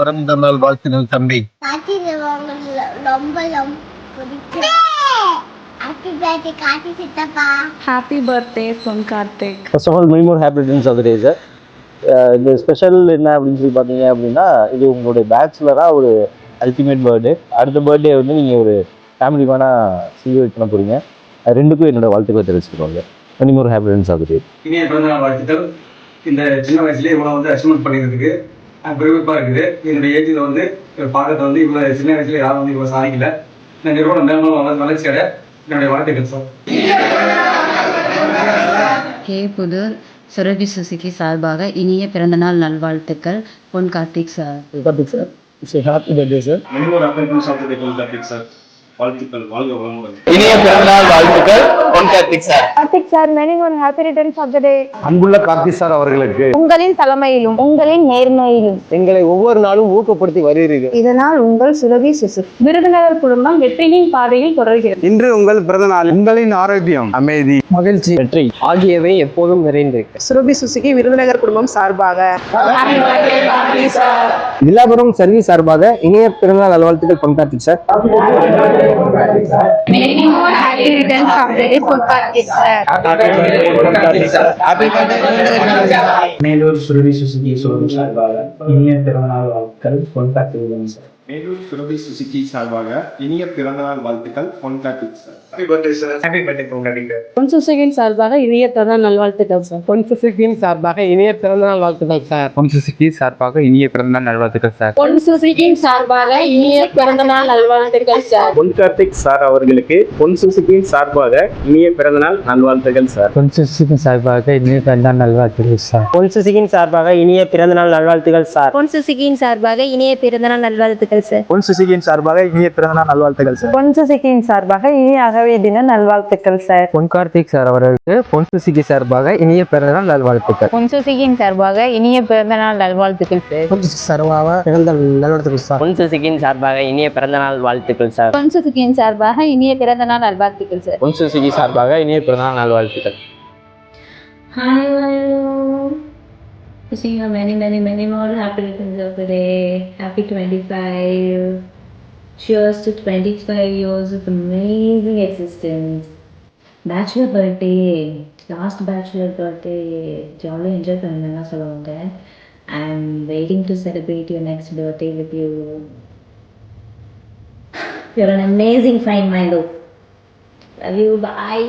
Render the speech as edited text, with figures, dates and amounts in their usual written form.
பிறந்த நாள் வாழ்த்துக்கள் தம்பி. Happy birthday from Karthik. First of all many more happy returns of the day sir. இந்த ஸ்பெஷல் என்ன அப்படின்னு சொல்லி பார்த்தீங்க அப்படின்னா, இது உங்களுடைய பேச்சுலராக ஒரு அல்டிமேட் பர்த்டே. அடுத்த பர்த்டே வந்து நீங்கள் ஒரு ஃபேமிலிக்கான செலிப்ரேட் பண்ண போகிறீங்க. ரெண்டுக்கும் என்னோட வாழ்த்துக்களை தெரிவிச்சுக்கோங்க. Many more happy returns of the day. இனிய பிறந்தநாள் வாழ்த்துக்கள். இந்த சின்ன வயசுலேயே இவ்வளோ வந்து அச்சீவ்மெண்ட் பண்ணிக்கிறதுக்கு பெருமைப்பாக இருக்குது. என்னுடைய ஏஜில் வந்து பார்க்கறது வந்து இவ்வளோ சின்ன வயசுல யாரும் வந்து இவ்வளோ சாதிக்கல. இந்த நிறுவனம் மேலும் வளர்ச்சி அடைய என்னுடைய வாழ்த்துக்கள் சார். புதூர் சுரபி சுசுகி சார்பாக இனிய பிறந்தநாள் நல்வாழ்த்துக்கள். Pon Karthik sir. Karthik sir, happy birthday sir. Many more happy returns of the day Pon Karthik sir. வாழ்த்துக்கள், வாழ்க வளமுடன். இனிய பிறந்தநாள் வாழ்த்துக்கள் பொன் Karthik sir. Karthik sir, many more happy returns of the day. அன்புள்ள கார்த்திக் சார் அவர்களுக்கு உங்களின் தலைமையிலும் உங்களின் நேர்மையிலும் எங்களை ஒவ்வொரு நாளும் ஊக்கப்படுத்தி வருகிறீர்கள். இதனால் உங்கள் சுரபி சுசுகி விருதுநகர் குடும்பம் வெற்றியின் பாதையில் தொடர்கிறது. இன்று உங்கள் பிறந்த நாள். உங்களின் ஆரோக்கியம், அமைதி, மகிழ்ச்சி, வெற்றி ஆகியவை எப்போதும் நிறைந்திருக்கு. சுரபி சுசுகி விருதுநகர் குடும்பம் சார்பாக வில்லாபுரம் சர்வீஸ் சார்பாக இனிய பிறந்தநாள் நல்வாழ்த்துக்கள் Pon Karthik sir. many more happy returns of the day Pon Karthik sir. Melur Surabhi Suzuki showroom சார்பாக இனிய பிறந்தநாள் வாழ்த்துக்கள் பொன் கார்த்திக் சார். மேலூர் சுரபி சுசுகி சார்பாக இனிய பிறந்தநாள் வாழ்த்துக்கள் பொன் Karthik sir. Happy birthday sir. Happy birthday பொன் கார்த்திக் சார். பொன் சுசுகியின் சார்பாக இனிய பிறந்தநாள் நல்வாழ்த்துக்கள் சார். பொன் சுசுகியின் சார்பாக இனிய பிறந்தநாள் வாழ்த்துக்கள் சார். பொன் சுசுகி சார்பாக இனிய பிறந்தநாள் நல்வாழ்த்துக்கள் சார். பொன் சுசுகியின் சார்பாக இனிய பிறந்தநாள் நல்வாழ்த்துக்கள் சார். பொன் கார்த்திக் சார் அவர்களுக்கு பொன் சுசுகியின் சார்பாக இனிய பிறந்தநாள் நல்வாழ்த்துக்கள் சார். பொன் சுசுகி சார்பாக இனிய பிறந்தநாள் நல்வாழ்த்துக்கள் சார். பொன் சுசுகியின் சார்பாக இனிய பிறந்தநாள் நல்வாழ்த்துக்கள் சார். பொன் சுசுகியின் சார்பாக இனிய பிறந்தநாள் நல்வாழ்த்துக்கள் சார். பொன் சுசுகியின் சார்பாக இனிய பிறந்தநாள் நல்வாழ்த்துக்கள் சார். பொன் சுசுகியின் சார்பாக இனிய அகவை தின நல்வாழ்த்துக்கள் சார். பொன் கார்த்திக் சார் அவர்களுக்கு பொன் சுசுகி சார்பாக இனிய பிறந்தநாள் நல்வாழ்த்துக்கள். பொன் சுசுகியின் சார்பாக இனிய பிறந்தநாள் நல்வாழ்த்துக்கள் சார். பொன் சுசுகி சார்பாக பிறந்தநாள் நல்வாழ்த்துக்கள் சார். பொன் சுசுகியின் சார்பாக இனிய பிறந்தநாள் வாழ்த்துக்கள் சார். பொன் சுசுகியின் சார்பாக இனிய பிறந்தநாள் நல்வாழ்த்துக்கள் சார். பொன் சுசுகி சார்பாக இனிய பிறந்தநாள் நல்வாழ்த்துக்கள். Hi, wishing you many more happy returns of the day. Happy 25. Cheers to 25 years of amazing existence. Bachelor birthday. Last bachelor birthday. Jolly enjoy பண்ணனும்னா சொல்லுவாங்க. I'm waiting to celebrate your next birthday with you. You're an amazing friend, Milo. Love you. Bye.